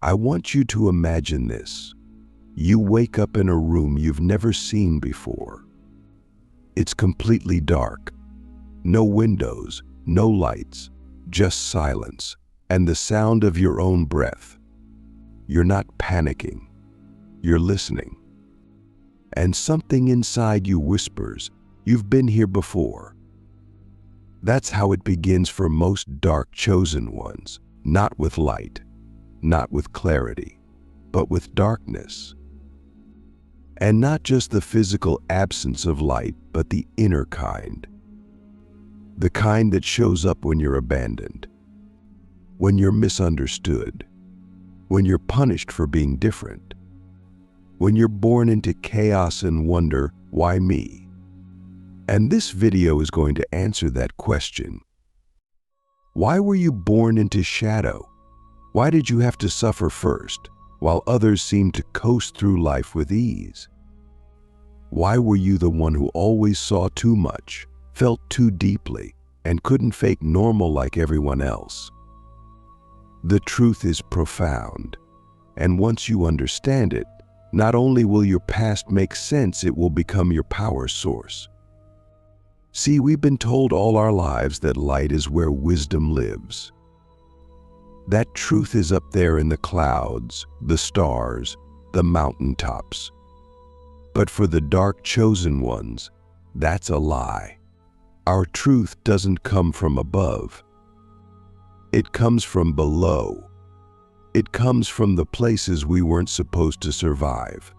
I want you to imagine this. You wake up in a room you've never seen before. It's completely dark. No windows, no lights, just silence and the sound of your own breath. You're not panicking. You're listening. And something inside you whispers, "You've been here before." That's how it begins for most dark chosen ones, not with light, not with clarity, but with darkness. And not just the physical absence of light, but the inner kind. The kind that shows up when you're abandoned, when you're misunderstood, when you're punished for being different, when you're born into chaos and wonder, why me? And this video is going to answer that question. Why were you born into shadow? Why did you have to suffer first, while others seemed to coast through life with ease? Why were you the one who always saw too much, felt too deeply, and couldn't fake normal like everyone else? The truth is profound, and once you understand it, not only will your past make sense, it will become your power source. See, we've been told all our lives that light is where wisdom lives. That truth is up there in the clouds, the stars, the mountaintops. But for the dark chosen ones, that's a lie. Our truth doesn't come from above. It comes from below. It comes from the places we weren't supposed to survive.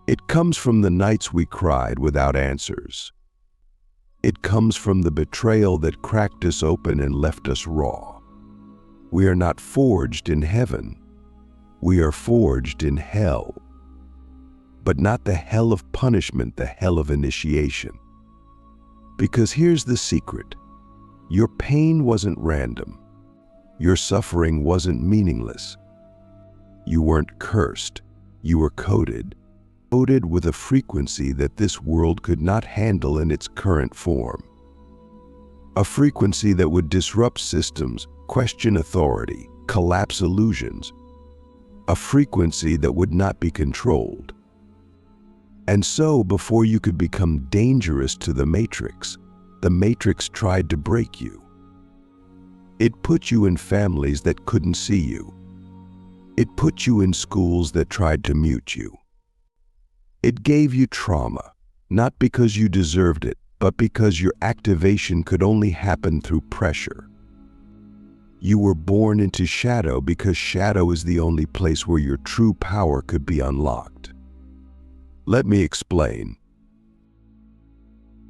It comes from the nights we cried without answers. It comes from the betrayal that cracked us open and left us raw. We are not forged in heaven. We are forged in hell. But not the hell of punishment, the hell of initiation. Because here's the secret. Your pain wasn't random. Your suffering wasn't meaningless. You weren't cursed. You were coded with a frequency that this world could not handle in its current form. A frequency that would disrupt systems, question authority, collapse illusions. A frequency that would not be controlled. And so, before you could become dangerous to the Matrix tried to break you. It put you in families that couldn't see you. It put you in schools that tried to mute you. It gave you trauma, not because you deserved it, but because your activation could only happen through pressure. You were born into shadow because shadow is the only place where your true power could be unlocked. Let me explain.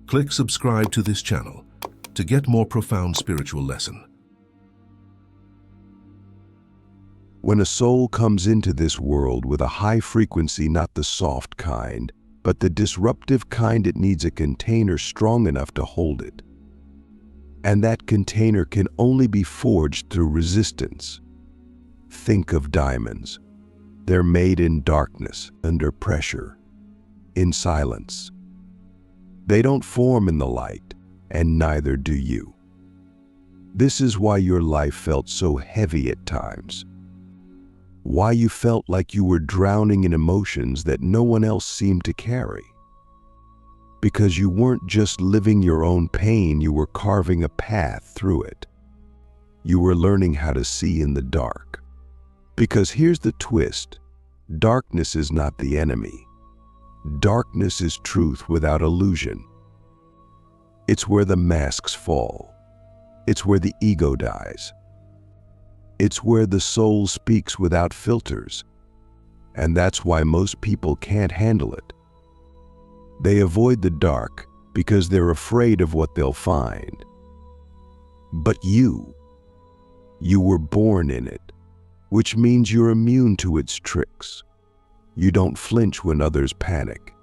Click subscribe to this channel to get more profound spiritual lesson. When a soul comes into this world with a high frequency, not the soft kind, but the disruptive kind, it needs a container strong enough to hold it. And that container can only be forged through resistance. Think of diamonds. They're made in darkness, under pressure, in silence. They don't form in the light, and neither do you. This is why your life felt so heavy at times. Why you felt like you were drowning in emotions that no one else seemed to carry. Because you weren't just living your own pain, you were carving a path through it. You were learning how to see in the dark. Because here's the twist, darkness is not the enemy. Darkness is truth without illusion. It's where the masks fall. It's where the ego dies. It's where the soul speaks without filters. And that's why most people can't handle it. They avoid the dark because they're afraid of what they'll find. But you were born in it, which means you're immune to its tricks. You don't flinch when others panic.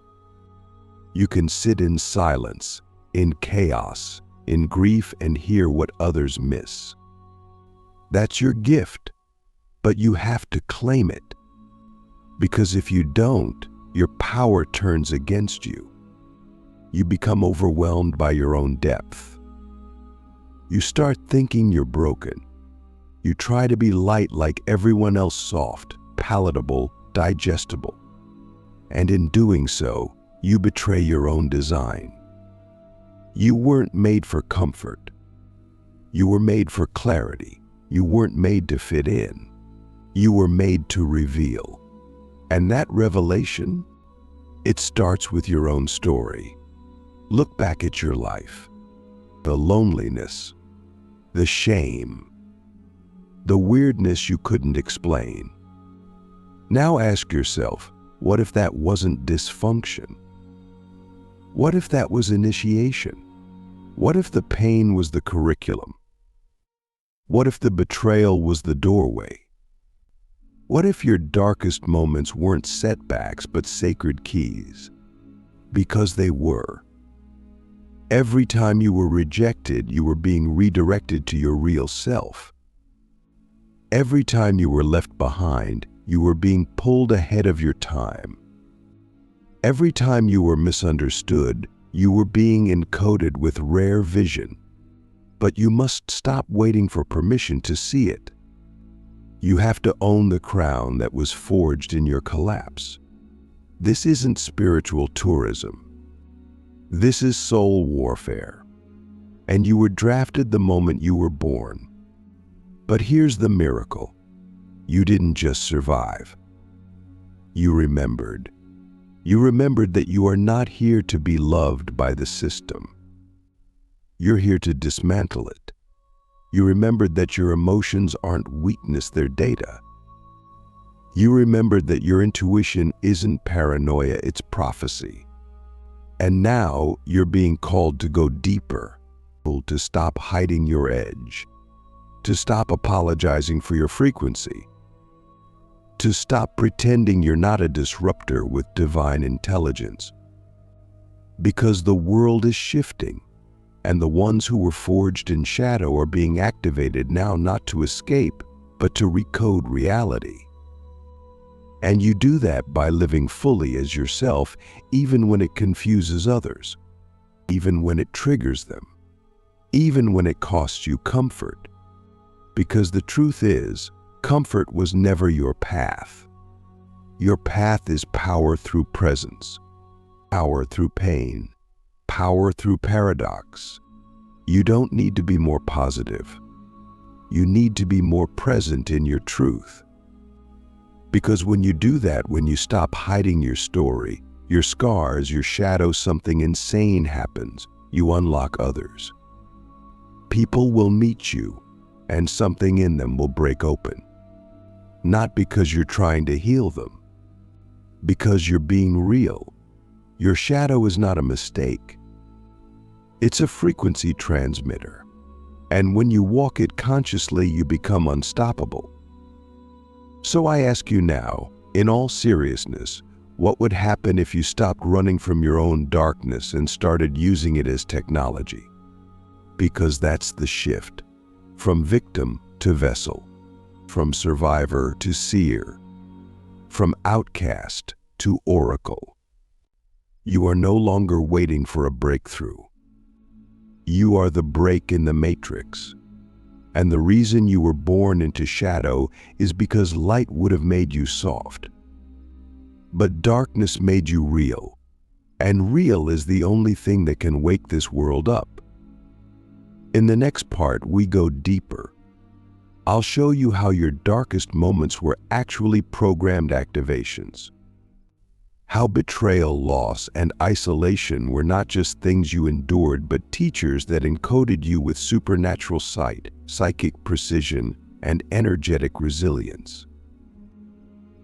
You can sit in silence, in chaos, in grief, and hear what others miss. That's your gift, but you have to claim it. Because if you don't, your power turns against you. You become overwhelmed by your own depth. You start thinking you're broken. You try to be light like everyone else, soft, palatable, digestible. And in doing so, you betray your own design. You weren't made for comfort. You were made for clarity. You weren't made to fit in. You were made to reveal. And that revelation, it starts with your own story. Look back at your life. The loneliness, the shame, the weirdness you couldn't explain. Now ask yourself, what if that wasn't dysfunction? What if that was initiation? What if the pain was the curriculum? What if the betrayal was the doorway? What if your darkest moments weren't setbacks but sacred keys? Because they were. Every time you were rejected, you were being redirected to your real self. Every time you were left behind, you were being pulled ahead of your time. Every time you were misunderstood, you were being encoded with rare vision. But you must stop waiting for permission to see it. You have to own the crown that was forged in your collapse. This isn't spiritual tourism. This is soul warfare. And you were drafted the moment you were born. But here's the miracle. You didn't just survive. You remembered. You remembered that you are not here to be loved by the system. You're here to dismantle it. You remembered that your emotions aren't weakness, they're data. You remembered that your intuition isn't paranoia, it's prophecy. And now you're being called to go deeper, to stop hiding your edge, to stop apologizing for your frequency, to stop pretending you're not a disruptor with divine intelligence. Because the world is shifting, and the ones who were forged in shadow are being activated now, not to escape, but to recode reality. And you do that by living fully as yourself, even when it confuses others, even when it triggers them, even when it costs you comfort. Because the truth is, comfort was never your path. Your path is power through presence, power through pain, power through paradox. You don't need to be more positive. You need to be more present in your truth. Because when you do that, when you stop hiding your story, your scars, your shadow, something insane happens. You unlock others. People will meet you, and something in them will break open. Not because you're trying to heal them, because you're being real. Your shadow is not a mistake. It's a frequency transmitter. And when you walk it consciously, you become unstoppable. So I ask you now, in all seriousness, what would happen if you stopped running from your own darkness and started using it as technology? Because that's the shift. From victim to vessel. From survivor to seer. From outcast to oracle. You are no longer waiting for a breakthrough. You are the break in the matrix. And the reason you were born into shadow is because light would have made you soft. But darkness made you real. And real is the only thing that can wake this world up. In the next part, we go deeper. I'll show you how your darkest moments were actually programmed activations. How betrayal, loss, and isolation were not just things you endured, but teachers that encoded you with supernatural sight, psychic precision, and energetic resilience.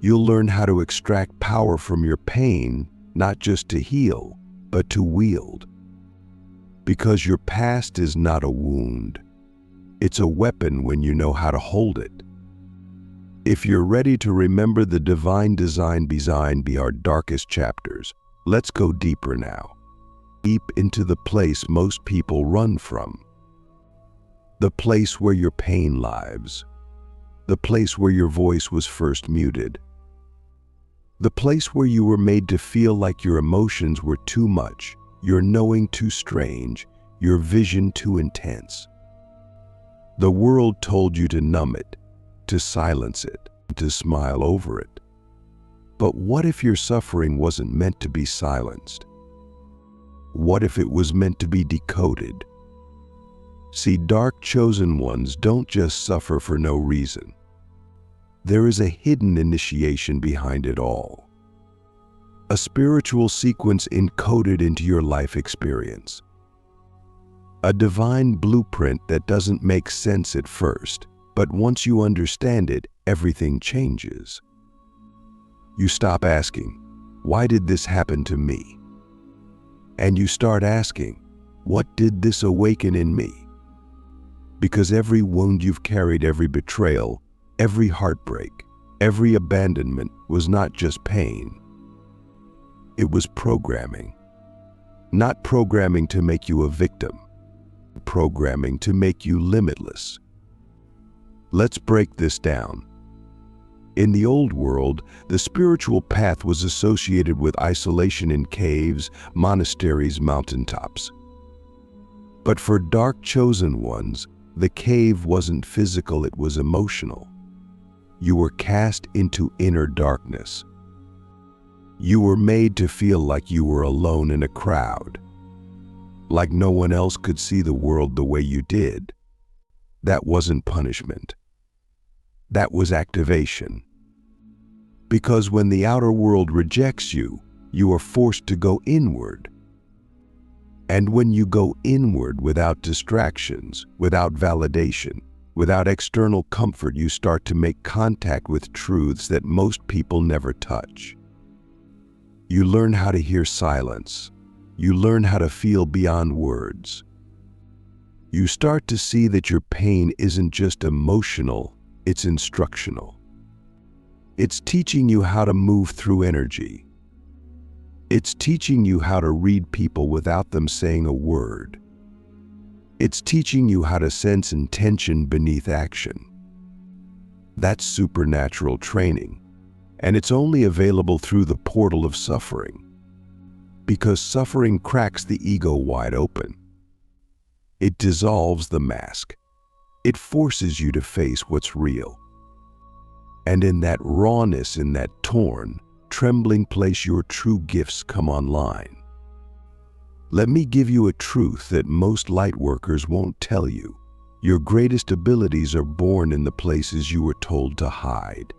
You'll learn how to extract power from your pain, not just to heal, but to wield. Because your past is not a wound. It's a weapon when you know how to hold it. If you're ready to remember the divine design behind our darkest chapters, let's go deeper now. Deep into the place most people run from. The place where your pain lives. The place where your voice was first muted. The place where you were made to feel like your emotions were too much, your knowing too strange, your vision too intense. The world told you to numb it, to silence it, to smile over it. But what if your suffering wasn't meant to be silenced? What if it was meant to be decoded? See, dark chosen ones don't just suffer for no reason. There is a hidden initiation behind it all. A spiritual sequence encoded into your life experience. A divine blueprint that doesn't make sense at first, but once you understand it, everything changes. You stop asking, "Why did this happen to me?" And you start asking, "What did this awaken in me?" Because every wound you've carried, every betrayal, every heartbreak, every abandonment was not just pain. It was programming. Not programming to make you a victim, programming to make you limitless. Let's break this down. In the old world, the spiritual path was associated with isolation in caves, monasteries, mountaintops. But for dark chosen ones, the cave wasn't physical, it was emotional. You were cast into inner darkness. You were made to feel like you were alone in a crowd, like no one else could see the world the way you did. That wasn't punishment. That was activation. Because when the outer world rejects you, you are forced to go inward. And when you go inward without distractions, without validation, without external comfort, you start to make contact with truths that most people never touch. You learn how to hear silence. You learn how to feel beyond words. You start to see that your pain isn't just emotional, it's instructional. It's teaching you how to move through energy. It's teaching you how to read people without them saying a word. It's teaching you how to sense intention beneath action. That's supernatural training, and it's only available through the portal of suffering. Because suffering cracks the ego wide open. It dissolves the mask. It forces you to face what's real. And in that rawness, in that torn, trembling place, your true gifts come online. Let me give you a truth that most light workers won't tell you. Your greatest abilities are born in the places you were told to hide.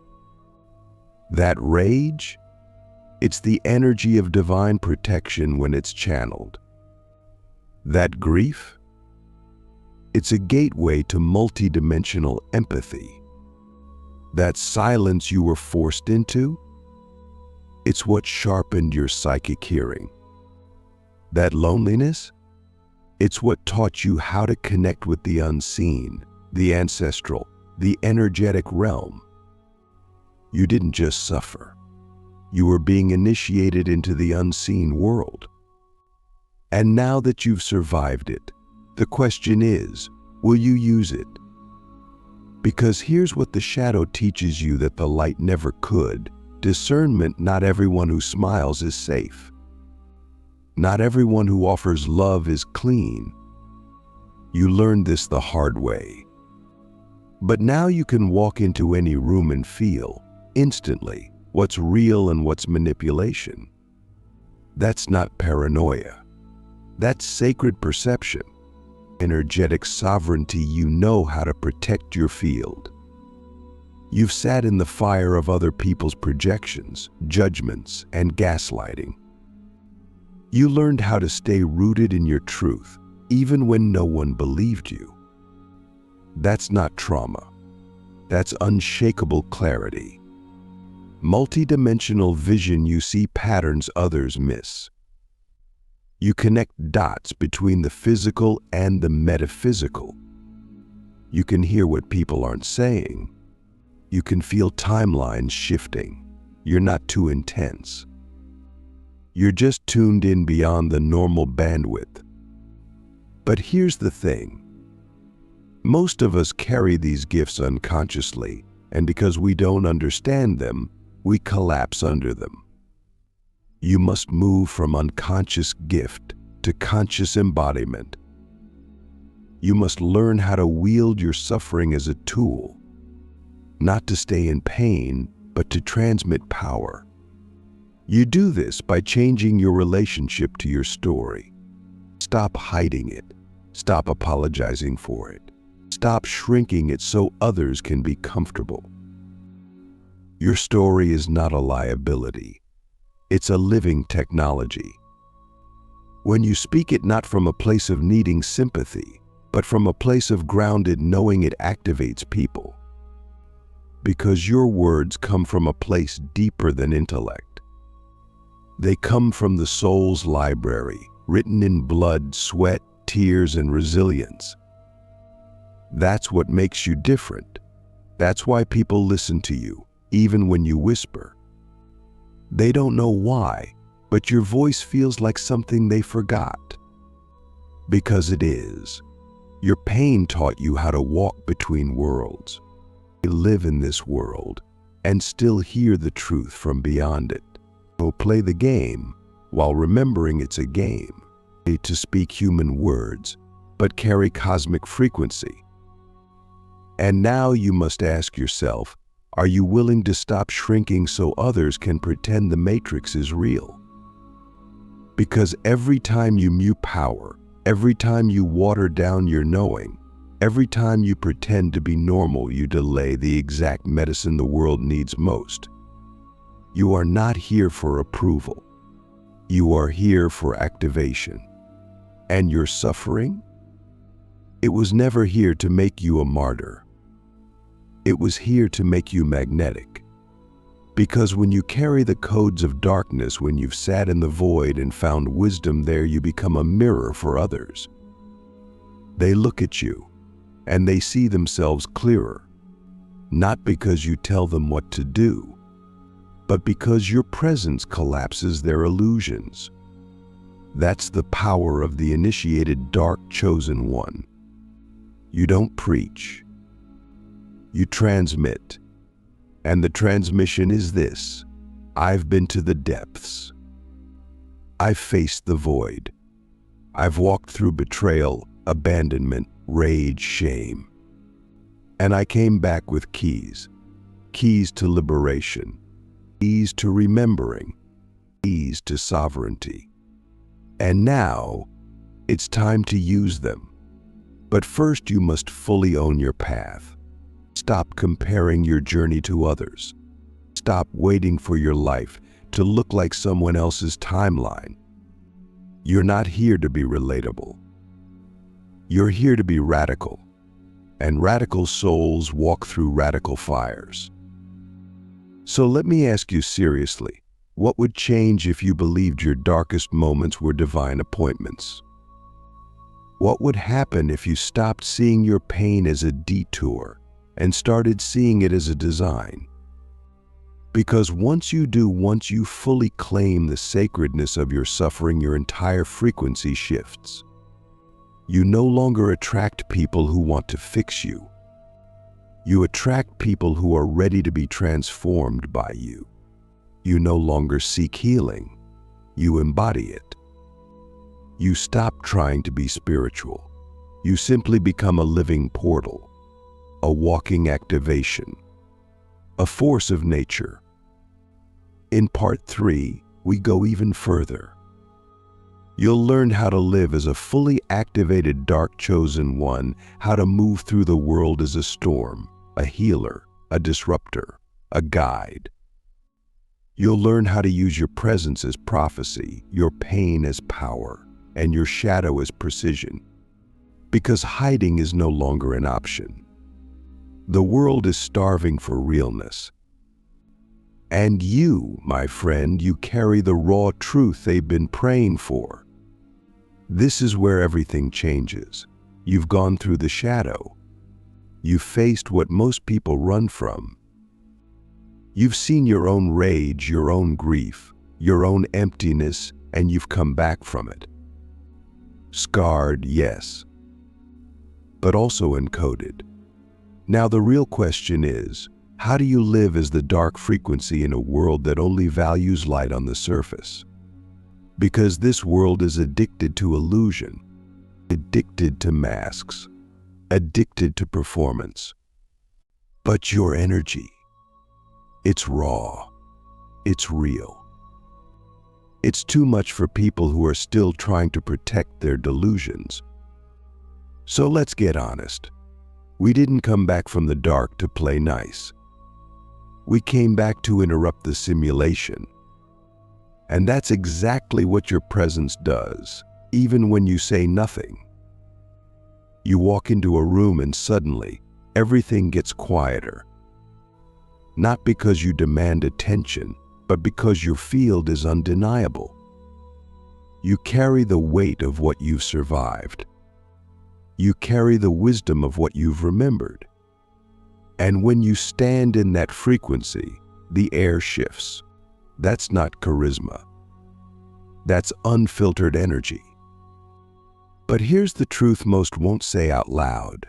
That rage? It's the energy of divine protection when it's channeled. That grief? It's a gateway to multidimensional empathy. That silence you were forced into? It's what sharpened your psychic hearing. That loneliness? It's what taught you how to connect with the unseen, the ancestral, the energetic realm. You didn't just suffer. You were being initiated into the unseen world. And now that you've survived it, the question is, will you use it? Because here's what the shadow teaches you that the light never could. Discernment. Not everyone who smiles is safe. Not everyone who offers love is clean. You learned this the hard way. But now you can walk into any room and feel, instantly, what's real and what's manipulation. That's not paranoia. That's sacred perception. Energetic sovereignty. You know how to protect your field. You've sat in the fire of other people's projections, judgments, and gaslighting. You learned how to stay rooted in your truth, even when no one believed you. That's not trauma. That's unshakable clarity. Multidimensional vision. You see patterns others miss. You connect dots between the physical and the metaphysical. You can hear what people aren't saying. You can feel timelines shifting. You're not too intense. You're just tuned in beyond the normal bandwidth. But here's the thing. Most of us carry these gifts unconsciously, and because we don't understand them, we collapse under them. You must move from unconscious gift to conscious embodiment. You must learn how to wield your suffering as a tool, not to stay in pain, but to transmit power. You do this by changing your relationship to your story. Stop hiding it. Stop apologizing for it. Stop shrinking it so others can be comfortable. Your story is not a liability. It's a living technology. When you speak it not from a place of needing sympathy, but from a place of grounded knowing, it activates people. Because your words come from a place deeper than intellect. They come from the soul's library, written in blood, sweat, tears, and resilience. That's what makes you different. That's why people listen to you, even when you whisper. They don't know why, but your voice feels like something they forgot. Because it is. Your pain taught you how to walk between worlds. You live in this world and still hear the truth from beyond it. So play the game while remembering it's a game. To speak human words, but carry cosmic frequency. And now you must ask yourself, are you willing to stop shrinking so others can pretend the matrix is real? Because every time you mute power, every time you water down your knowing, every time you pretend to be normal, you delay the exact medicine the world needs most. You are not here for approval. You are here for activation. And your suffering? It was never here to make you a martyr. It was here to make you magnetic. Because when you carry the codes of darkness, when you've sat in the void and found wisdom there, you become a mirror for others. They look at you, and they see themselves clearer, not because you tell them what to do, but because your presence collapses their illusions. That's the power of the initiated dark chosen one. You don't preach. You transmit. And the transmission is this: I've been to the depths. I've faced the void. I've walked through betrayal, abandonment, rage, shame. And I came back with keys. Keys to liberation. Keys to remembering. Keys to sovereignty. And now, it's time to use them. But first you must fully own your path. Stop comparing your journey to others. Stop waiting for your life to look like someone else's timeline. You're not here to be relatable. You're here to be radical. And radical souls walk through radical fires. So let me ask you seriously. What would change if you believed your darkest moments were divine appointments? What would happen if you stopped seeing your pain as a detour and started seeing it as a design? Because once you do, once you fully claim the sacredness of your suffering, your entire frequency shifts. You no longer attract people who want to fix you. You attract people who are ready to be transformed by you. You no longer seek healing, you embody it. You stop trying to be spiritual. You simply become a living portal, a walking activation, a force of nature. In part 3, we go even further. You'll learn how to live as a fully activated dark chosen one, how to move through the world as a storm, a healer, a disruptor, a guide. You'll learn how to use your presence as prophecy, your pain as power, and your shadow as precision. Because hiding is no longer an option. The world is starving for realness. And you, my friend, you carry the raw truth they've been praying for. This is where everything changes. You've gone through the shadow. You've faced what most people run from. You've seen your own rage, your own grief, your own emptiness, and you've come back from it. Scarred, yes, but also encoded. Now the real question is, how do you live as the dark frequency in a world that only values light on the surface? Because this world is addicted to illusion, addicted to masks, addicted to performance. But your energy, it's raw, it's real. It's too much for people who are still trying to protect their delusions. So let's get honest. We didn't come back from the dark to play nice. We came back to interrupt the simulation. And that's exactly what your presence does, even when you say nothing. You walk into a room and suddenly, everything gets quieter. Not because you demand attention, but because your field is undeniable. You carry the weight of what you've survived. You carry the wisdom of what you've remembered. And when you stand in that frequency, the air shifts. That's not charisma. That's unfiltered energy. But here's the truth most won't say out loud.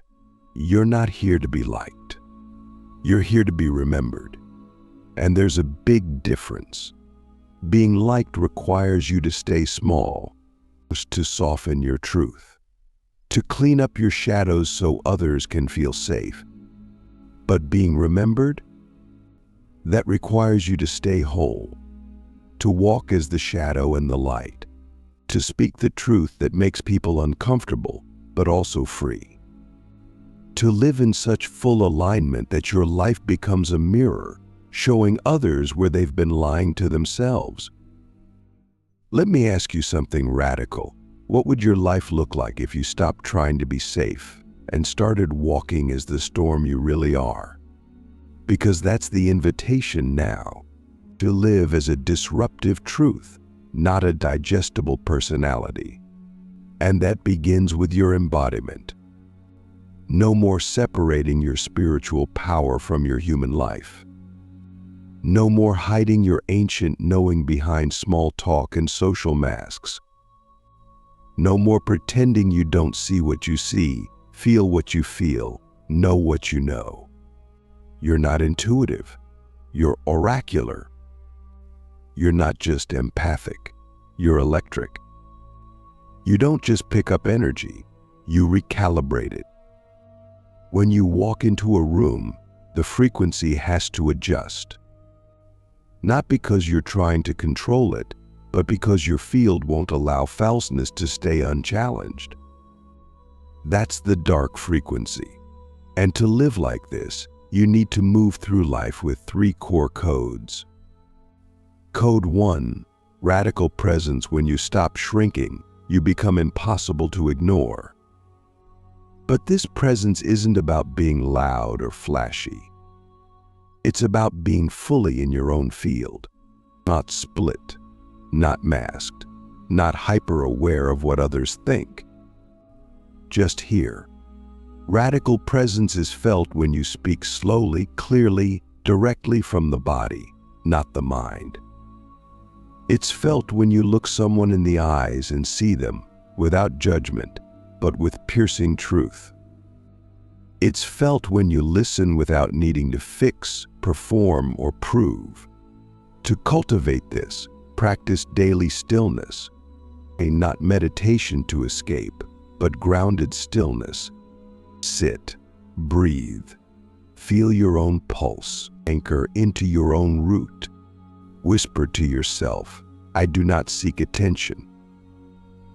You're not here to be liked. You're here to be remembered. And there's a big difference. Being liked requires you to stay small, to soften your truth, to clean up your shadows so others can feel safe. But being remembered, that requires you to stay whole, to walk as the shadow and the light, to speak the truth that makes people uncomfortable, but also free. To live in such full alignment that your life becomes a mirror, showing others where they've been lying to themselves. Let me ask you something radical. What would your life look like if you stopped trying to be safe and started walking as the storm you really are? Because that's the invitation now, to live as a disruptive truth, not a digestible personality. And that begins with your embodiment. No more separating your spiritual power from your human life. No more hiding your ancient knowing behind small talk and social masks. No more pretending you don't see what you see, feel what you feel, know what you know. You're not intuitive. You're oracular. You're not just empathic. You're electric. You don't just pick up energy, you recalibrate it. When you walk into a room, the frequency has to adjust. Not because you're trying to control it, but because your field won't allow falseness to stay unchallenged. That's the dark frequency. And to live like this, you need to move through life with 3 core codes. Code 1, radical presence. When you stop shrinking, you become impossible to ignore. But this presence isn't about being loud or flashy. It's about being fully in your own field, not split, not masked, not hyper-aware of what others think. Just here. Radical presence is felt when you speak slowly, clearly, directly from the body, not the mind. It's felt when you look someone in the eyes and see them without judgment, but with piercing truth. It's felt when you listen without needing to fix, perform, or prove. To cultivate this, practice daily stillness, not meditation to escape, but grounded stillness. Sit, breathe, feel your own pulse, anchor into your own root. Whisper to yourself, I do not seek attention.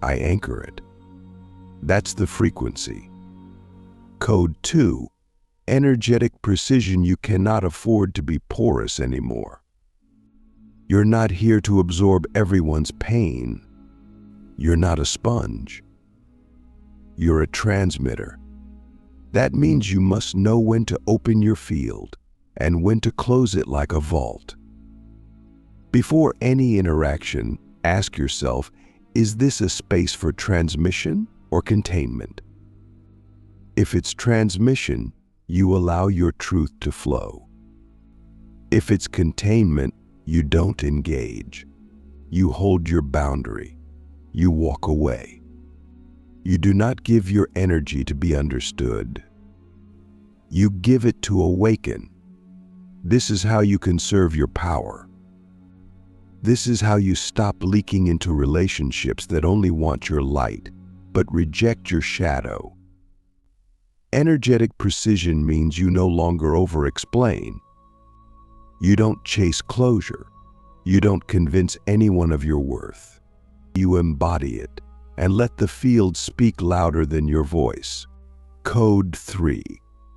I anchor it. That's the frequency. Code 2, energetic precision. You cannot afford to be porous anymore. You're not here to absorb everyone's pain. You're not a sponge. You're a transmitter. That means you must know when to open your field and when to close it like a vault. Before any interaction, ask yourself, is this a space for transmission or containment? If it's transmission, you allow your truth to flow. If it's containment, you don't engage. You hold your boundary. You walk away. You do not give your energy to be understood. You give it to awaken. This is how you conserve your power. This is how you stop leaking into relationships that only want your light, but reject your shadow. Energetic precision means you no longer over-explain. You don't chase closure. You don't convince anyone of your worth. You embody it and let the field speak louder than your voice. Code 3.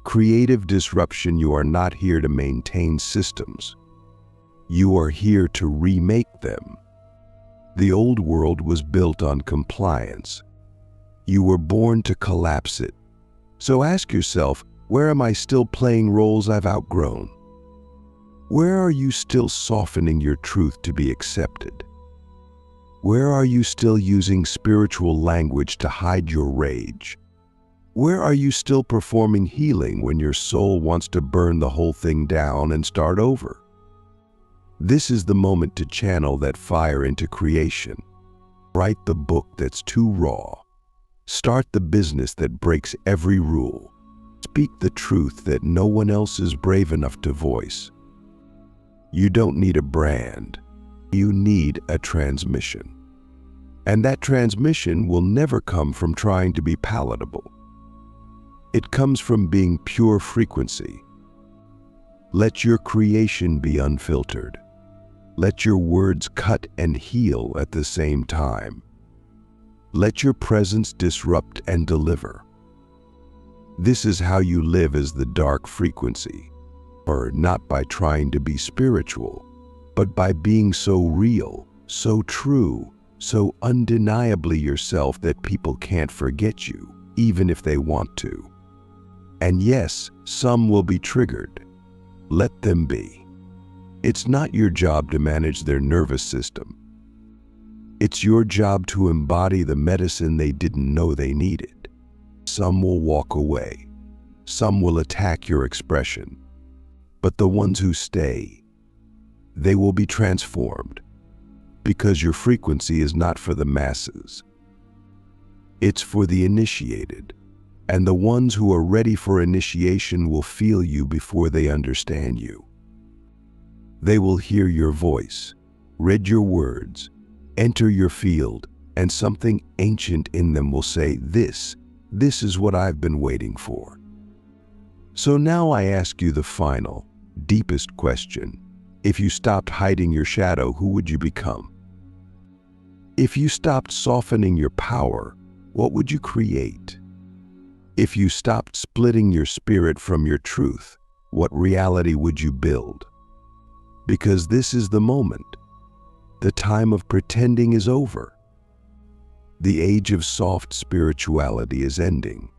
Creative disruption. You are not here to maintain systems. You are here to remake them. The old world was built on compliance. You were born to collapse it. So ask yourself, where am I still playing roles I've outgrown? Where are you still softening your truth to be accepted? Where are you still using spiritual language to hide your rage? Where are you still performing healing when your soul wants to burn the whole thing down and start over? This is the moment to channel that fire into creation. Write the book that's too raw. Start the business that breaks every rule. Speak the truth that no one else is brave enough to voice. You don't need a brand. You need a transmission. And that transmission will never come from trying to be palatable. It comes from being pure frequency. Let your creation be unfiltered. Let your words cut and heal at the same time. Let your presence disrupt and deliver. This is how you live as the dark frequency, or not by trying to be spiritual, but by being so real, so true, so undeniably yourself that people can't forget you, even if they want to. And yes, some will be triggered. Let them be. It's not your job to manage their nervous system. It's your job to embody the medicine they didn't know they needed. Some will walk away. Some will attack your expression. But the ones who stay, they will be transformed, because your frequency is not for the masses. It's for the initiated, and the ones who are ready for initiation will feel you before they understand you. They will hear your voice, read your words, enter your field, and something ancient in them will say, this is what I've been waiting for. So now I ask you the final, deepest question. If you stopped hiding your shadow, who would you become? If you stopped softening your power, what would you create? If you stopped splitting your spirit from your truth, what reality would you build? Because this is the moment. The time of pretending is over. The age of soft spirituality is ending.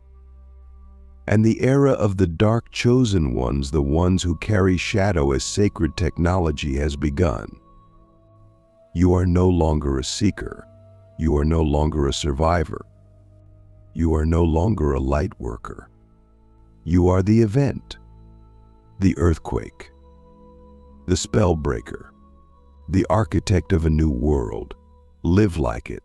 And the era of the dark chosen ones, the ones who carry shadow as sacred technology, has begun. You are no longer a seeker. You are no longer a survivor. You are no longer a light worker. You are the event, the earthquake, the spell breaker, the architect of a new world. Live like it.